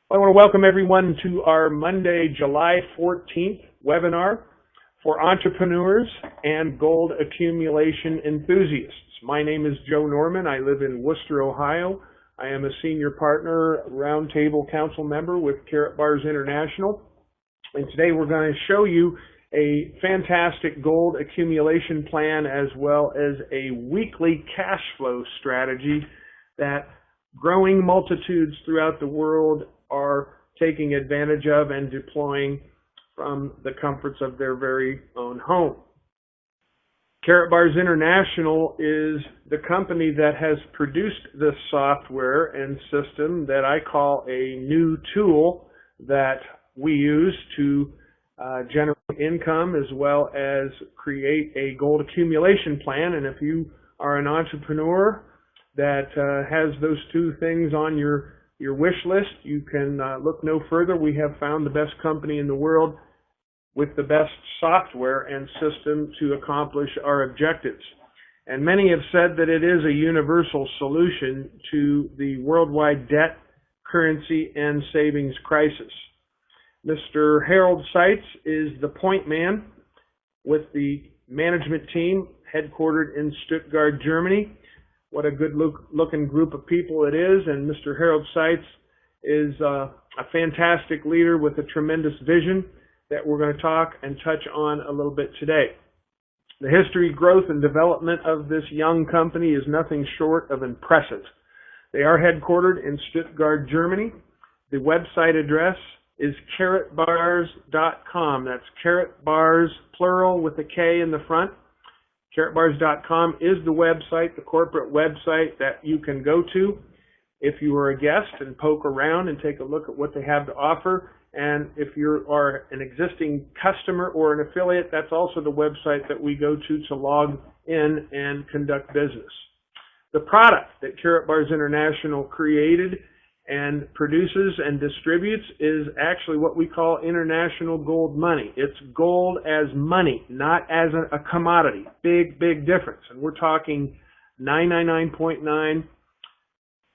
I want to welcome everyone to our Monday, July 14th webinar for entrepreneurs and gold accumulation enthusiasts. My name is Joe Norman. I live in Worcester, Ohio. I am a senior partner, roundtable council member with Karatbars International. And today we're going to show you a fantastic gold accumulation plan as well as a weekly cash flow strategy that growing multitudes throughout the world are taking advantage of and deploying from the comforts of their very own home. Karatbars International is the company that has produced this software and system that I call a new tool that we use to generate income as well as create a gold accumulation plan. And if you are an entrepreneur that has those two things on your wish list, you can look no further. We have found the best company in the world with the best software and system to accomplish our objectives. And many have said that it is a universal solution to the worldwide debt, currency, and savings crisis. Mr. Harold Seitz is the point man with the management team headquartered in Stuttgart, Germany. What a good looking group of people it is, and Mr. Harold Seitz is a fantastic leader with a tremendous vision that we're going to talk and touch on a little bit today. The history, growth, and development of this young company is nothing short of impressive. They are headquartered in Stuttgart, Germany. The website address is Karatbars.com. That's Karatbars, plural with a K in the front. Karatbars.com is the website, the corporate website that you can go to if you are a guest and poke around and take a look at what they have to offer. And if you are an existing customer or an affiliate, that's also the website that we go to log in and conduct business. The product that Karatbars International created and produces and distributes is actually what we call international gold money. It's gold as money, not as a commodity. Big, big difference. And we're talking 999.9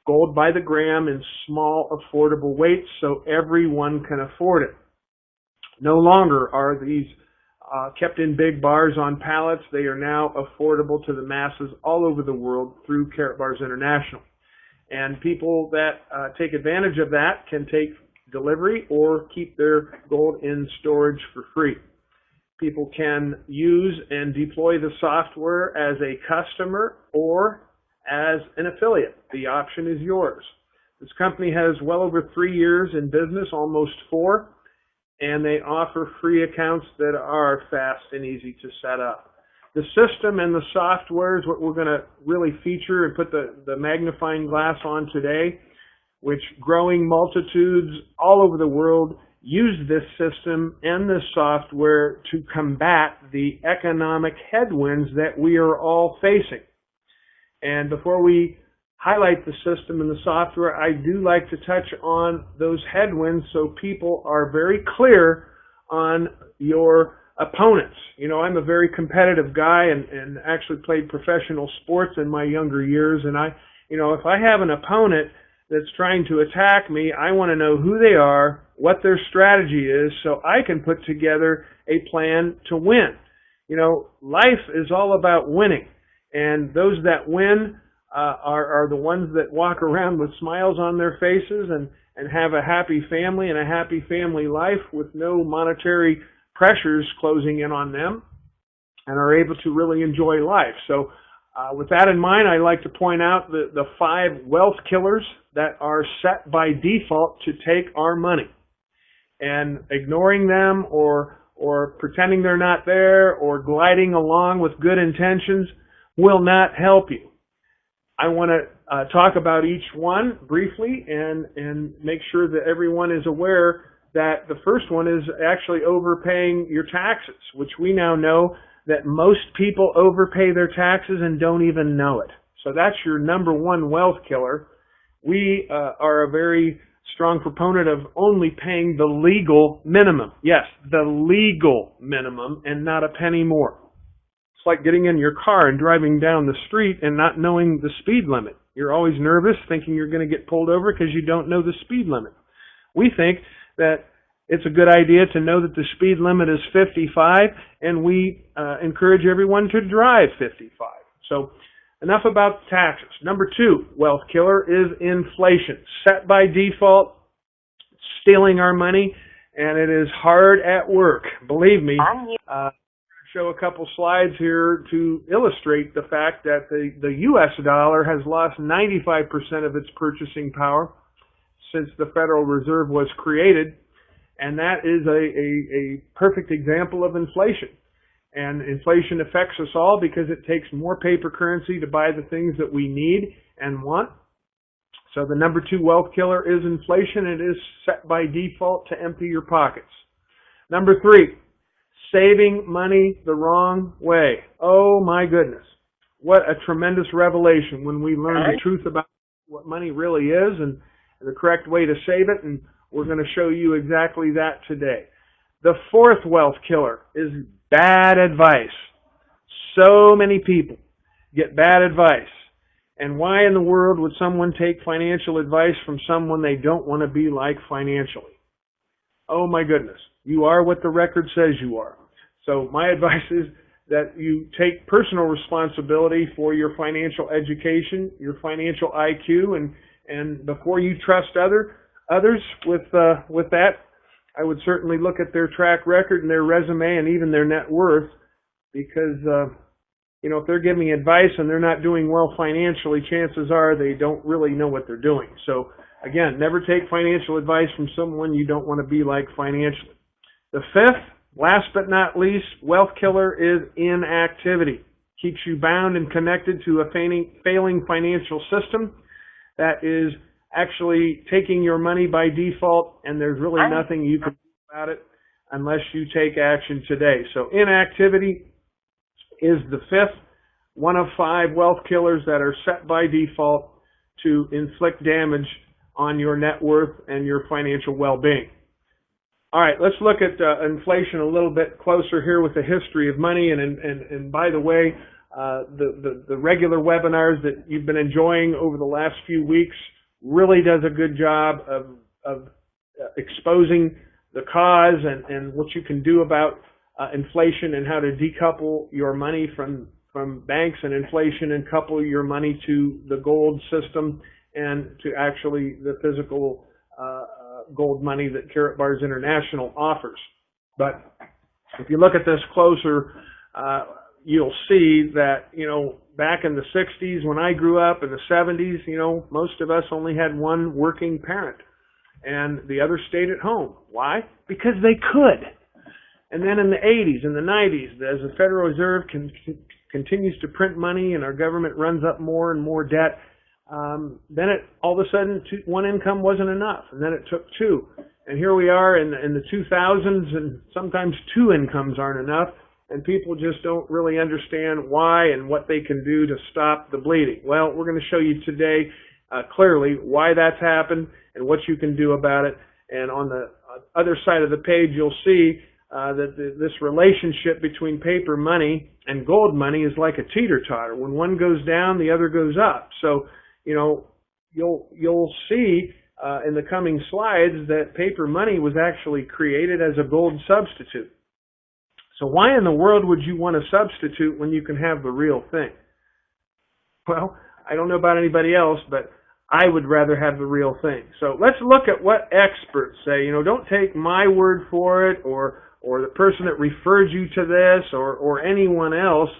gold by the gram in small, affordable weights so everyone can afford it. No longer are these kept in big bars on pallets. They are now affordable to the masses all over the world through Karatbars International. And people that take advantage of that can take delivery or keep their gold in storage for free. People can use and deploy the software as a customer or as an affiliate. The option is yours. This company has well over 3 years in business, almost 4, and they offer free accounts that are fast and easy to set up. The system and the software is what we're going to really feature and put the magnifying glass on today, which growing multitudes all over the world use this system and this software to combat the economic headwinds that we are all facing. And before we highlight the system and the software, I do like to touch on those headwinds so people are very clear on your opponents. You know, I'm a very competitive guy and actually played professional sports in my younger years. And if I have an opponent that's trying to attack me, I want to know who they are, what their strategy is, so I can put together a plan to win. You know, life is all about winning. And those that win are the ones that walk around with smiles on their faces and have a happy family and a happy family life with no monetary pressures closing in on them and are able to really enjoy life. So with that in mind, I like to point out the 5 wealth killers that are set by default to take our money. And ignoring them or pretending they're not there or gliding along with good intentions will not help you. I want to talk about each one briefly and make sure that everyone is aware that the first one is actually overpaying your taxes, which we now know that most people overpay their taxes and don't even know it. So that's your number one wealth killer. We are a very strong proponent of only paying the legal minimum. Yes, the legal minimum and not a penny more. It's like getting in your car and driving down the street and not knowing the speed limit. You're always nervous, thinking you're going to get pulled over because you don't know the speed limit. We think that it's a good idea to know that the speed limit is 55, and we encourage everyone to drive 55. So enough about taxes. Number 2 wealth killer is inflation. Set by default, stealing our money, and it is hard at work. Believe me, I'll show a couple slides here to illustrate the fact that the U.S. dollar has lost 95% of its purchasing power since the Federal Reserve was created, and that is a perfect example of inflation. And inflation affects us all because it takes more paper currency to buy the things that we need and want. So the number 2 wealth killer is inflation. It is set by default to empty your pockets. Number 3, saving money the wrong way. Oh my goodness. What a tremendous revelation when we learn the truth about what money really is and the correct way to save it, and we're going to show you exactly that today. The 4th wealth killer is bad advice. So many people get bad advice. And why in the world would someone take financial advice from someone they don't want to be like financially? Oh my goodness. You are what the record says you are. So my advice is that you take personal responsibility for your financial education, your financial IQ, and before you trust others with that, I would certainly look at their track record and their resume and even their net worth, because if they're giving advice and they're not doing well financially, chances are they don't really know what they're doing. So again, never take financial advice from someone you don't want to be like financially. The 5th, last but not least, wealth killer is inactivity. Keeps you bound and connected to a failing financial system that is actually taking your money by default, and there's really nothing you can do about it unless you take action today. So inactivity is the 5th one of 5 wealth killers that are set by default to inflict damage on your net worth and your financial well-being. All right, let's look at inflation a little bit closer here with the history of money. And by the way, the regular webinars that you've been enjoying over the last few weeks really does a good job of exposing the cause and what you can do about inflation and how to decouple your money from banks and inflation and couple your money to the gold system and to actually the physical gold money that Karatbars International offers. But if you look at this closer, you'll see that, back in the 60s when I grew up, in the 70s, most of us only had one working parent and the other stayed at home. Why? Because they could. And then in the 80s and the 90s, as the Federal Reserve continues to print money and our government runs up more and more debt, then all of a sudden one income wasn't enough, and then it took 2. And here we are in the 2000s, and sometimes 2 incomes aren't enough, and people just don't really understand why and what they can do to stop the bleeding. Well, we're going to show you today clearly why that's happened and what you can do about it. And on the other side of the page, you'll see that this relationship between paper money and gold money is like a teeter-totter. When one goes down, the other goes up. So, you'll see in the coming slides that paper money was actually created as a gold substitute. So why in the world would you want to substitute when you can have the real thing? Well, I don't know about anybody else, but I would rather have the real thing. So let's look at what experts say. Don't take my word for it or the person that referred you to this or anyone else.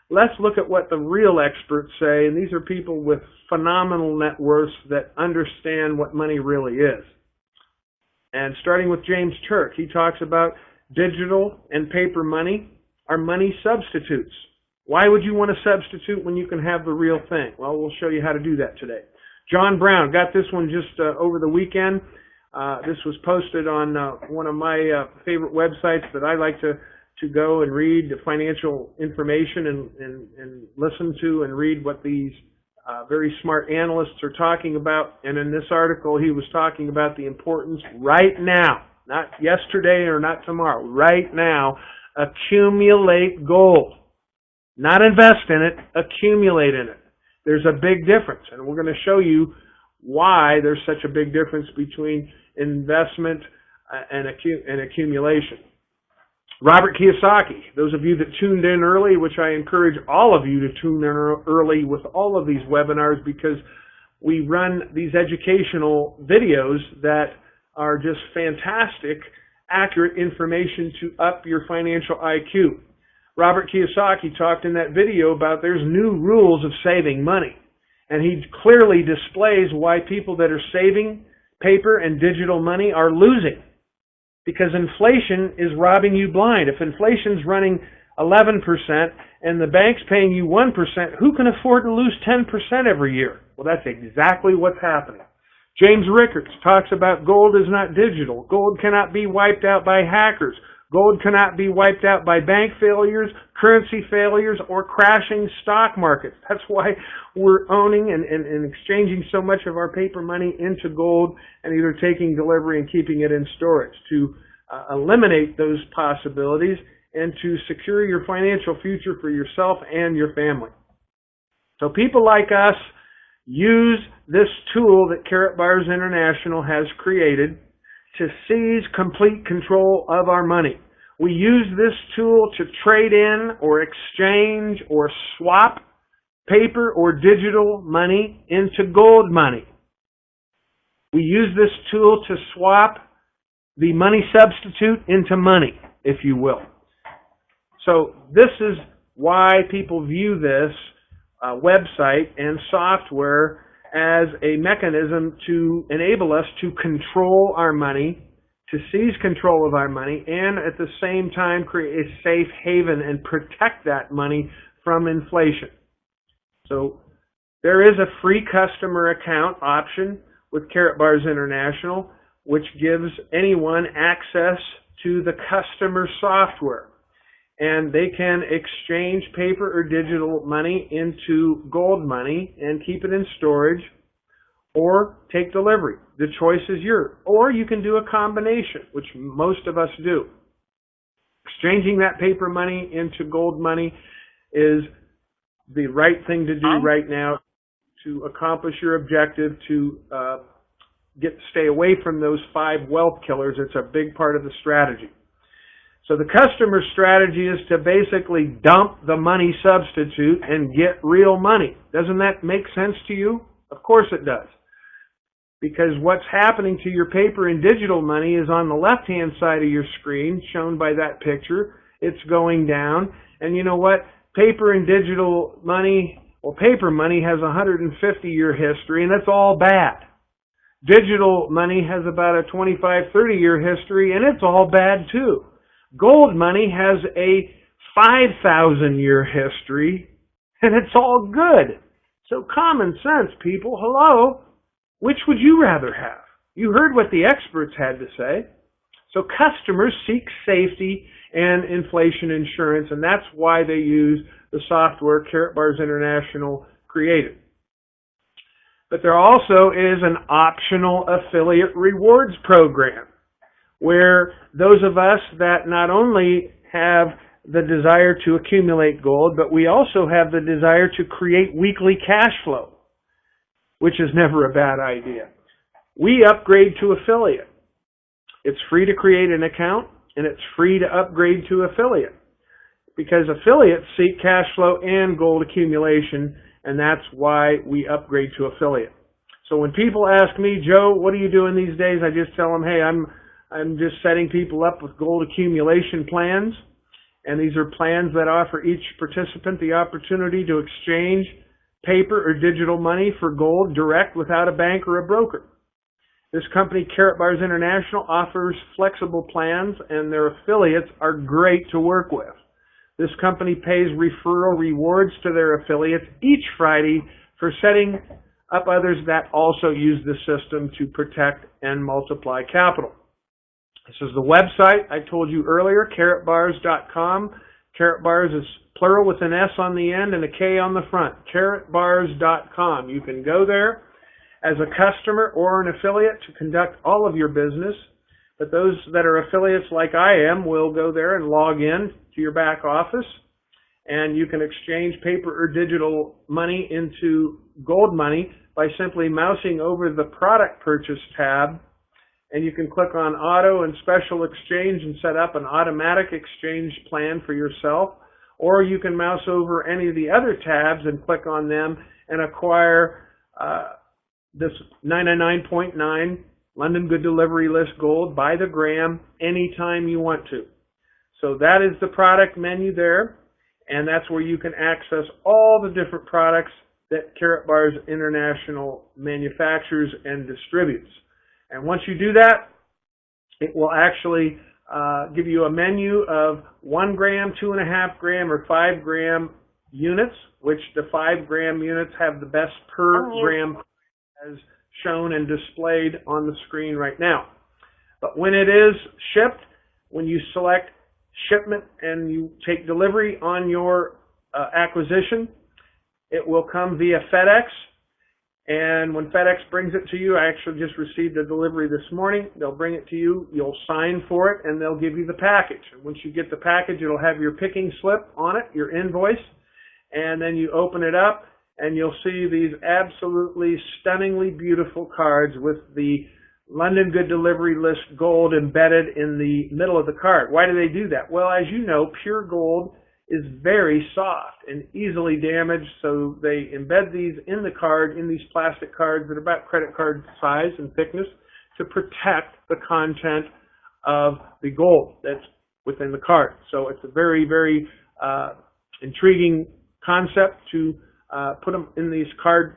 Let's look at what the real experts say, and these are people with phenomenal net worths that understand what money really is. And starting with James Turk, he talks about digital and paper money are money substitutes. Why would you want to substitute when you can have the real thing? Well, we'll show you how to do that today. John Brown, got this one just over the weekend. This was posted on one of my favorite websites that I like to go and read the financial information and listen to and read what these very smart analysts are talking about. And in this article, he was talking about the importance right now, not yesterday or not tomorrow, right now, accumulate gold. Not invest in it, accumulate in it. There's a big difference, and we're going to show you why there's such a big difference between investment and accumulation. Robert Kiyosaki, those of you that tuned in early, which I encourage all of you to tune in early with all of these webinars, because we run these educational videos that are just fantastic, accurate information to up your financial IQ. Robert Kiyosaki talked in that video about there's new rules of saving money. And he clearly displays why people that are saving paper and digital money are losing. Because inflation is robbing you blind. If inflation's running 11% and the bank's paying you 1%, who can afford to lose 10% every year? Well, that's exactly what's happening. James Rickards talks about gold is not digital. Gold cannot be wiped out by hackers. Gold cannot be wiped out by bank failures, currency failures, or crashing stock markets. That's why we're owning and exchanging so much of our paper money into gold and either taking delivery and keeping it in storage to eliminate those possibilities and to secure your financial future for yourself and your family. So people like us use this tool that Karatbars International has created to seize complete control of our money. We use this tool to trade in or exchange or swap paper or digital money into gold money. We use this tool to swap the money substitute into money, if you will. So this is why people view this website and software as a mechanism to enable us to control our money, to seize control of our money, and at the same time create a safe haven and protect that money from inflation. So there is a free customer account option with Karatbars International, which gives anyone access to the customer software. And they can exchange paper or digital money into gold money and keep it in storage, or take delivery. The choice is yours. Or you can do a combination, which most of us do. Exchanging that paper money into gold money is the right thing to do right now to accomplish your objective to stay away from those 5 wealth killers. It's a big part of the strategy. So the customer strategy is to basically dump the money substitute and get real money. Doesn't that make sense to you? Of course it does. Because what's happening to your paper and digital money is on the left-hand side of your screen, shown by that picture. It's going down. And you know what? Paper and digital money, well, paper money has a 150-year history, and that's all bad. Digital money has about a 25, 30-year history, and it's all bad too. Gold money has a 5,000-year history, and it's all good. So common sense, people. Hello? Which would you rather have? You heard what the experts had to say. So customers seek safety and inflation insurance, and that's why they use the software Karatbars International created. But there also is an optional affiliate rewards program, where those of us that not only have the desire to accumulate gold, but we also have the desire to create weekly cash flow, which is never a bad idea. We upgrade to affiliate. It's free to create an account, and it's free to upgrade to affiliate, because affiliates seek cash flow and gold accumulation, and that's why we upgrade to affiliate. So when people ask me, Joe, what are you doing these days? I just tell them, hey, I'm just setting people up with gold accumulation plans, and these are plans that offer each participant the opportunity to exchange paper or digital money for gold direct without a bank or a broker. This company, Karatbars International, offers flexible plans, and their affiliates are great to work with. This company pays referral rewards to their affiliates each Friday for setting up others that also use the system to protect and multiply capital. This is the website I told you earlier, Karatbars.com. Karatbars is plural with an S on the end and a K on the front. Karatbars.com. You can go there as a customer or an affiliate to conduct all of your business. But those that are affiliates like I am will go there and log in to your back office, and you can exchange paper or digital money into gold money by simply mousing over the product purchase tab, and you can click on auto and special exchange and set up an automatic exchange plan for yourself, or you can mouse over any of the other tabs and click on them and acquire this 999.9 London Good Delivery List Gold by the gram anytime you want to. So that is the product menu there, and that's where you can access all the different products that Karatbars International manufactures and distributes. And once you do that, it will actually give you a menu of 1 gram, 2.5 gram, or 5 gram units, which the 5 gram units have the best per gram as shown and displayed on the screen right now. But when it is shipped, when you select shipment and you take delivery on your acquisition, it will come via FedEx. And when FedEx brings it to you, I actually just received a delivery this morning. They'll bring it to you, you'll sign for it, and they'll give you the package. And once you get the package, it'll have your picking slip on it, your invoice, and then you open it up, and you'll see these absolutely stunningly beautiful cards with the London Good Delivery List Gold embedded in the middle of the card. Why do they do that? Well, as you know, pure gold is very soft and easily damaged, so they embed these in the card, in these plastic cards that are about credit card size and thickness, to protect the content of the gold that's within the card. So it's a very, very intriguing concept to put them in these card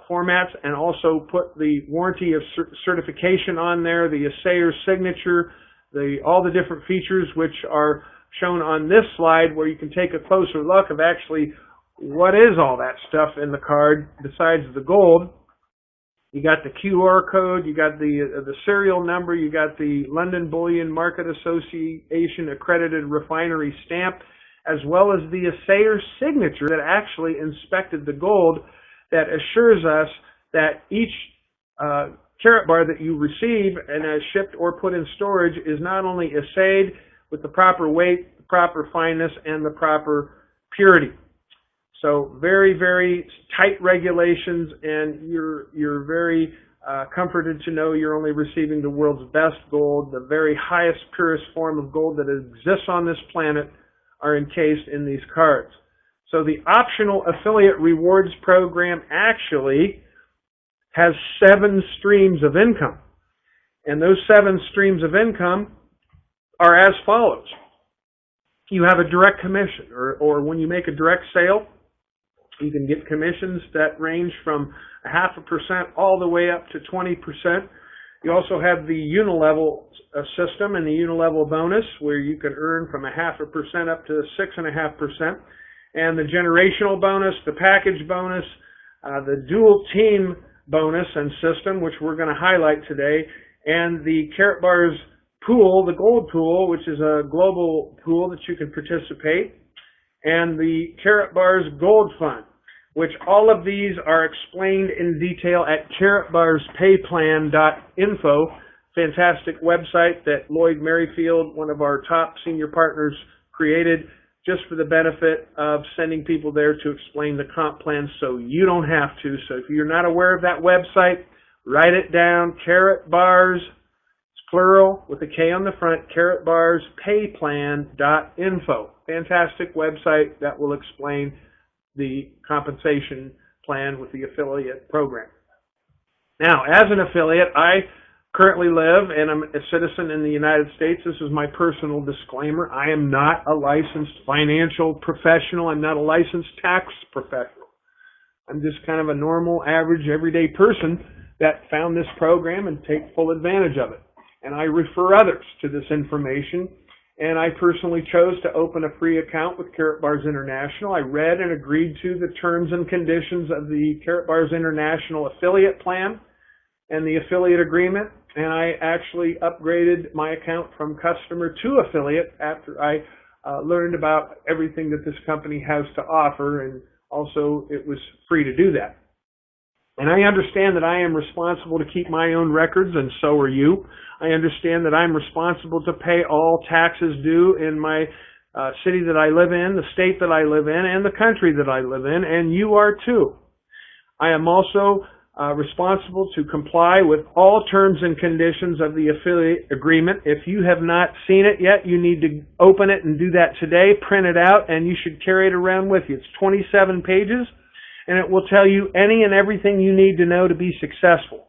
formats, and also put the warranty of certification on there, the assayer's signature, all the different features which are shown on this slide, where you can take a closer look of actually what is all that stuff in the card besides the gold. You got the QR code, you got the serial number, you got the London Bullion Market Association accredited refinery stamp, as well as the assayer's signature that actually inspected the gold, that assures us that each Karatbar that you receive and is shipped or put in storage is not only assayed with the proper weight, the proper fineness, and the proper purity. So very, very tight regulations, and you're very comforted to know you're only receiving the world's best gold. The very highest, purest form of gold that exists on this planet are encased in these cards. So the optional affiliate rewards program actually has 7 streams of income. And those 7 streams of income are as follows. You have a direct commission, or when you make a direct sale, you can get commissions that range from 0.5% all the way up to 20%. You also have the unilevel system and the unilevel bonus, where you can earn from 0.5% up to 6.5%. And the generational bonus, the package bonus, the dual team bonus and system, which we're going to highlight today, and the Karatbars pool, the gold pool, which is a global pool that you can participate, and the Karatbars Gold Fund, which all of these are explained in detail at karatbarspayplan.info, fantastic website that Lloyd Merrifield, one of our top senior partners, created just for the benefit of sending people there to explain the comp plan, so you don't have to. So if you're not aware of that website, write it down, Karatbars, it's plural with a K on the front, karatbarspayplan.info. Fantastic website that will explain the compensation plan with the affiliate program. Now, as an affiliate, I currently live and I'm a citizen in the United States. This is my personal disclaimer. I am not a licensed financial professional. I'm not a licensed tax professional. I'm just kind of a normal, average, everyday person that found this program and take full advantage of it. And I refer others to this information. And I personally chose to open a free account with Karatbars International. I read and agreed to the terms and conditions of the Karatbars International affiliate plan and the affiliate agreement, and I actually upgraded my account from customer to affiliate after I learned about everything that this company has to offer, and also it was free to do that. And I understand that I am responsible to keep my own records, and so are you. I understand that I'm responsible to pay all taxes due in my city that I live in, the state that I live in, and the country that I live in, and you are too. I am also responsible to comply with all terms and conditions of the affiliate agreement. If you have not seen it yet, you need to open it and do that today, print it out, and you should carry it around with you. It's 27 pages, and it will tell you any and everything you need to know to be successful.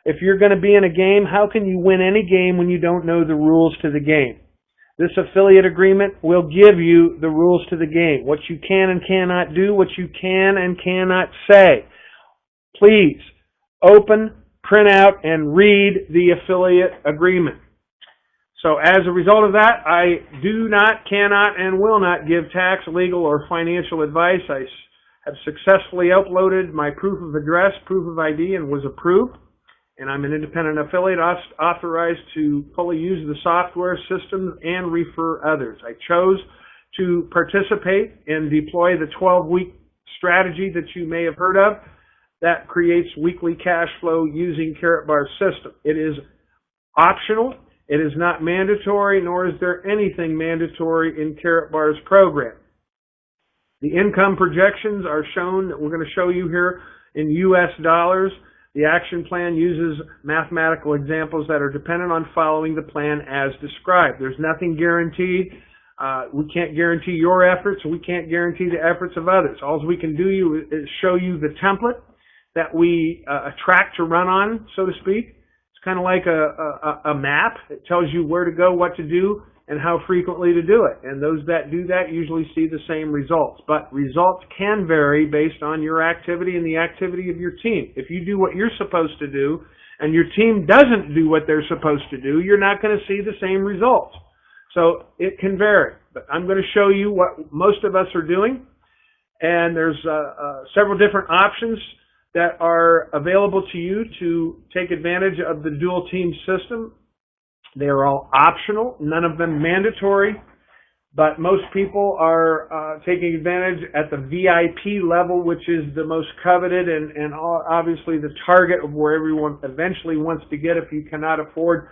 If you're going to be in a game, how can you win any game when you don't know the rules to the game? This affiliate agreement will give you the rules to the game, what you can and cannot do, what you can and cannot say. Please open, print out, and read the affiliate agreement. So as a result of that, I do not, cannot, and will not give tax, legal, or financial advice. I have successfully uploaded my proof of address, proof of ID, and was approved. And I'm an independent affiliate authorized to fully use the software systems and refer others. I chose to participate and deploy the 12-week strategy that you may have heard of that creates weekly cash flow using Karatbars system. It is optional. It is not mandatory, nor is there anything mandatory in Karatbars program. The income projections are shown, that we're going to show you here in U.S. dollars. The action plan uses mathematical examples that are dependent on following the plan as described. There's nothing guaranteed. We can't guarantee your efforts. We can't guarantee the efforts of others. All we can do is show you the template that we track to run on, so to speak. It's kind of like a map. It tells you where to go, what to do, and how frequently to do it. And those that do that usually see the same results. But results can vary based on your activity and the activity of your team. If you do what you're supposed to do and your team doesn't do what they're supposed to do, you're not going to see the same results. So it can vary. But I'm going to show you what most of us are doing. And there's several different options that are available to you to take advantage of the dual team system. They are all optional, none of them mandatory, but most people are taking advantage at the VIP level, which is the most coveted and obviously the target of where everyone eventually wants to get if you cannot afford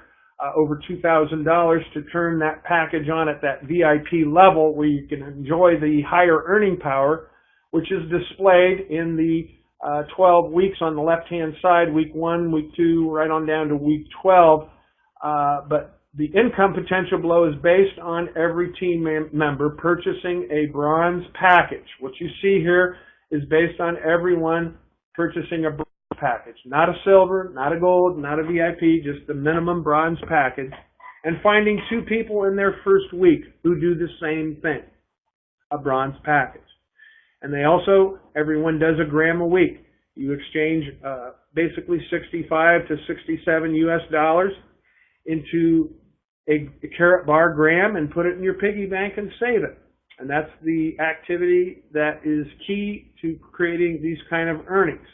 over $2,000 to turn that package on at that VIP level where you can enjoy the higher earning power, which is displayed in the 12 weeks on the left-hand side, week 1, week 2, right on down to week 12. But the income potential below is based on every team member purchasing a bronze package. What you see here is based on everyone purchasing a bronze package. Not a silver, not a gold, not a VIP, just the minimum bronze package. And finding 2 people in their first week who do the same thing, a bronze package. And they also, everyone does a gram a week. You exchange basically 65 to 67 US dollars into a Karatbar gram and put it in your piggy bank and save it. And that's the activity that is key to creating these kind of earnings.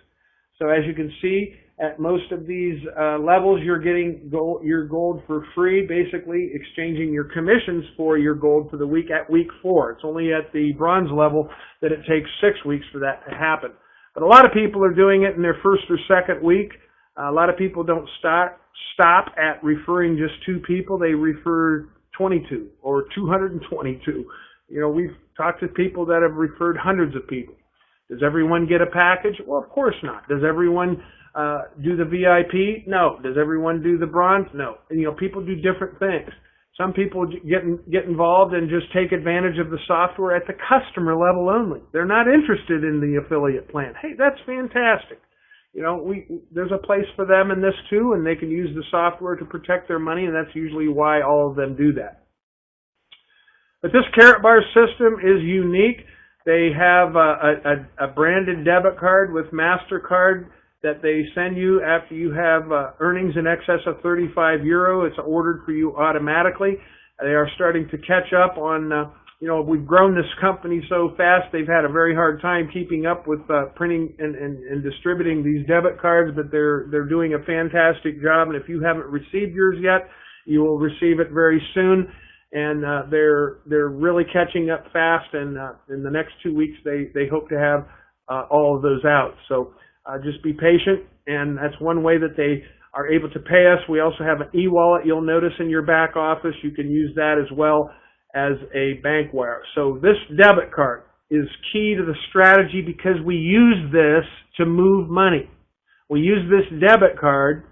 So as you can see, at most of these levels, you're getting your gold for free, basically exchanging your commissions for your gold for the week at week 4. It's only at the bronze level that it takes 6 weeks for that to happen. But a lot of people are doing it in their first or second week. A lot of people don't stop at referring just 2 people. They refer 22 or 222. You know, we've talked to people that have referred hundreds of people. Does everyone get a package? Well, of course not. Does everyone do the VIP? No. Does everyone do the bronze? No. And, you know, people do different things. Some people get involved and just take advantage of the software at the customer level only. They're not interested in the affiliate plan. Hey, that's fantastic. You know, there's a place for them in this too, and they can use the software to protect their money, and that's usually why all of them do that. But this Karatbars system is unique. They have a branded debit card with MasterCard that they send you after you have earnings in excess of €35. It's ordered for you automatically. They are starting to catch up on, you know, we've grown this company so fast, they've had a very hard time keeping up with printing and distributing these debit cards, but they're doing a fantastic job. And if you haven't received yours yet, you will receive it very soon. And they're really catching up fast, and in the next 2 weeks they hope to have all of those out. So just be patient, and that's one way that they are able to pay us. We also have an e-wallet you'll notice in your back office. You can use that as well as a bank wire. So this debit card is key to the strategy because we use this to move money. We use this debit card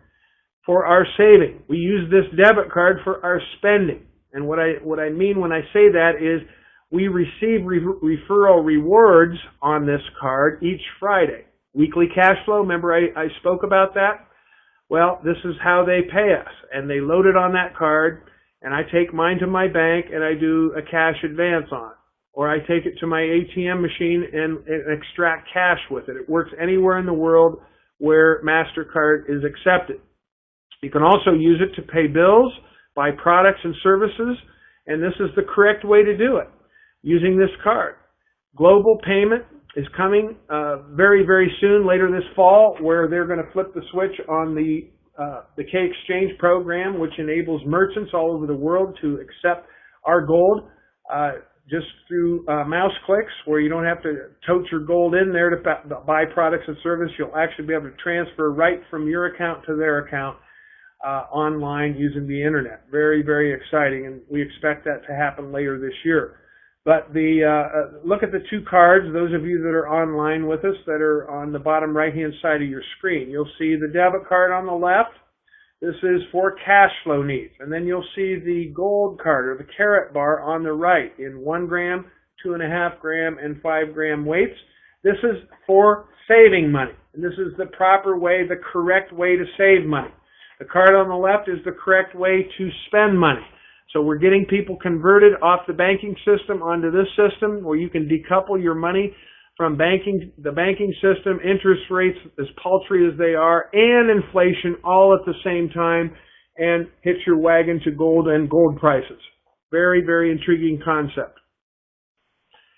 for our saving. We use this debit card for our spending. And what I mean when I say that is we receive referral rewards on this card each Friday. Weekly cash flow, remember I spoke about that? Well, this is how they pay us. And they load it on that card, and I take mine to my bank and I do a cash advance on it. Or I take it to my ATM machine and extract cash with it. It works anywhere in the world where MasterCard is accepted. You can also use it to pay bills, buy products and services, and this is the correct way to do it, using this card. Global payment is coming very, very soon, later this fall, where they're going to flip the switch on the K Exchange program, which enables merchants all over the world to accept our gold just through mouse clicks, where you don't have to tote your gold in there to buy products and services. You'll actually be able to transfer right from your account to their account online using the internet. Very, very exciting, and we expect that to happen later this year. But look at the two cards, those of you that are online with us, that are on the bottom right-hand side of your screen. You'll see the debit card on the left. This is for cash flow needs. And then you'll see the gold card, or the Karatbar, on the right in 1 gram, 2.5 gram, and 5 gram weights. This is for saving money. And this is the proper way, the correct way to save money. The card on the left is the correct way to spend money. So we're getting people converted off the banking system onto this system, where you can decouple your money from the banking system, interest rates as paltry as they are, and inflation all at the same time, and hitch your wagon to gold and gold prices. Very, very intriguing concept.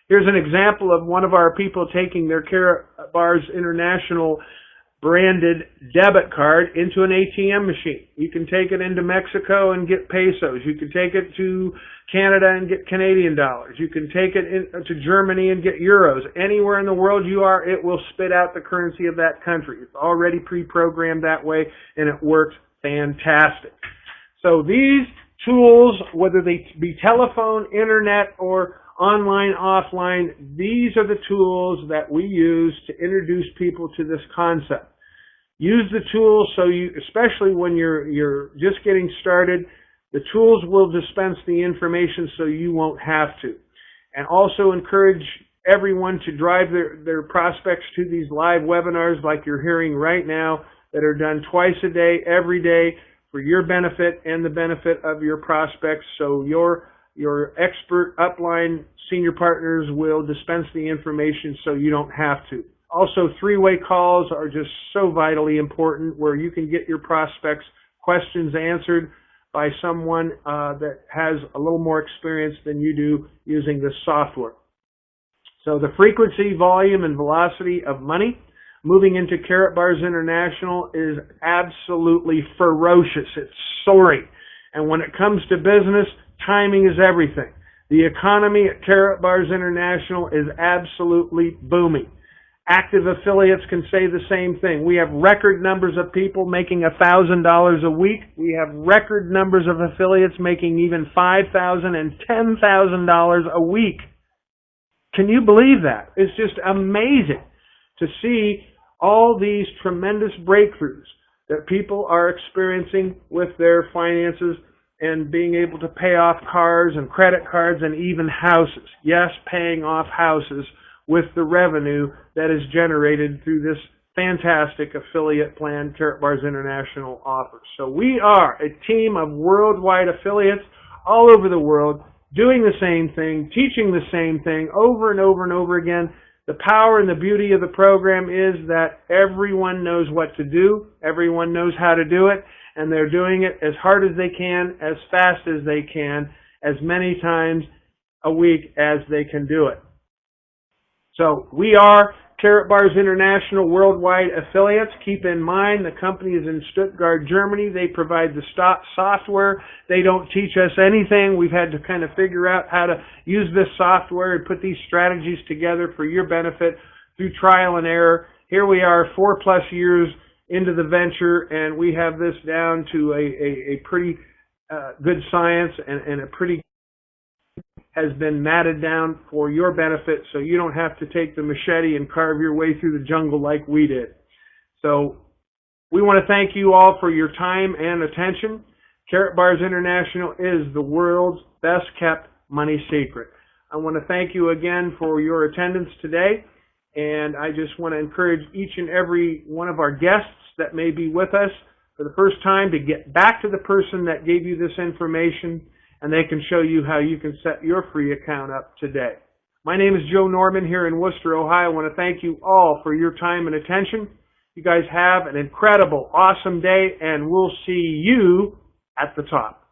Here's an example of one of our people taking their Karatbars International branded debit card into an ATM machine. You can take it into Mexico and get pesos. You can take it to Canada and get Canadian dollars. You can take it to Germany and get euros. Anywhere in the world you are, it will spit out the currency of that country. It's already pre-programmed that way, and it works fantastic. So these tools, whether they be telephone, internet, or online, offline, these are the tools that we use to introduce people to this concept. Use the tools so you, especially when you're just getting started, the tools will dispense the information so you won't have to. And also encourage everyone to drive their prospects to these live webinars like you're hearing right now, that are done twice a day, every day, for your benefit and the benefit of your prospects, so your expert upline senior partners will dispense the information so you don't have to. Also, three-way calls are just so vitally important, where you can get your prospects' questions answered by someone that has a little more experience than you do using this software. So the frequency, volume, and velocity of money moving into Karatbars International is absolutely ferocious. It's soaring. And when it comes to business, timing is everything. The economy at Karatbars International is absolutely booming. Active affiliates can say the same thing. We have record numbers of people making $1,000 a week. We have record numbers of affiliates making even $5,000 and $10,000 a week. Can you believe that? It's just amazing to see all these tremendous breakthroughs that people are experiencing with their finances, and being able to pay off cars and credit cards and even houses. Yes, paying off houses with the revenue that is generated through this fantastic affiliate plan Karatbars International offers. So we are a team of worldwide affiliates all over the world, doing the same thing, teaching the same thing over and over and over again. The power and the beauty of the program is that everyone knows what to do, everyone knows how to do it, and they're doing it as hard as they can, as fast as they can, as many times a week as they can do it. So we are Karatbars International worldwide affiliates. Keep in mind, the company is in Stuttgart, Germany. They provide the software. They don't teach us anything. We've had to kind of figure out how to use this software and put these strategies together for your benefit through trial and error. Here we are 4+ years into the venture, and we have this down to a pretty good science, and a pretty has been matted down for your benefit, so you don't have to take the machete and carve your way through the jungle like we did. So We want to thank you all for your time and attention. Karatbars International is the world's best kept money secret. I want to thank you again for your attendance today, and I just want to encourage each and every one of our guests that may be with us for the first time to get back to the person that gave you this information, and they can show you how you can set your free account up today. My name is Joe Norman here in Worcester, Ohio. I want to thank you all for your time and attention. You guys have an incredible, awesome day, and we'll see you at the top.